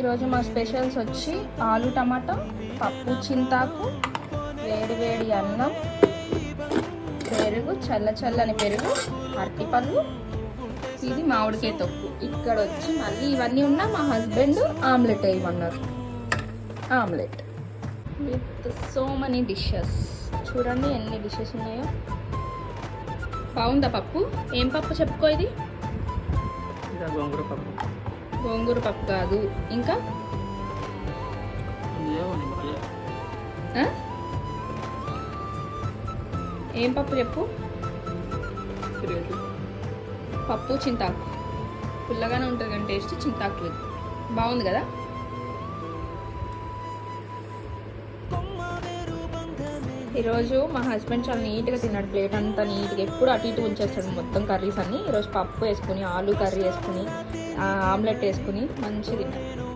ఈరోజు మా స్పెషల్స్ వచ్చి ఆలు టమాటా, పప్పు చింతాకు, వేడి వేడి అన్నం, పెరుగు, చల్లని పెరుగు, అరటిపళ్ళు, ఇది మామిడికాయ తొక్కు. ఇక్కడ వచ్చి మళ్ళీ ఇవన్నీ ఉన్నా మా హస్బెండ్ ఆమ్లెట్ వేయమన్నారు. Omelette with so many dishes. చూడండి ఎన్ని డిషెస్ ఉన్నాయో. బాగుందా పప్పు? ఏం పప్పు చెప్పుకో. ఇది గోంగూర పప్పు. గోంగూర పప్పు కాదు, ఇంకా ఏం పప్పు చెప్పు. పప్పు చింతాకు. పుల్లగానే ఉంటుంది కానీ టేస్ట్ చింతాకు లేదు. బాగుంది కదా. ఈరోజు మా హస్బెండ్ చాలా నీట్గా తిన్నాడు. ప్లేట్ అంతా నీట్గా ఎప్పుడు అటు ఇటు ఉంచేస్తాడు మొత్తం కర్రీస్ అన్నీ. ఈరోజు పప్పు వేసుకుని, ఆలు కర్రీ వేసుకుని, ఆమ్లెట్ వేసుకుని మంచిగా తిన్నాడు.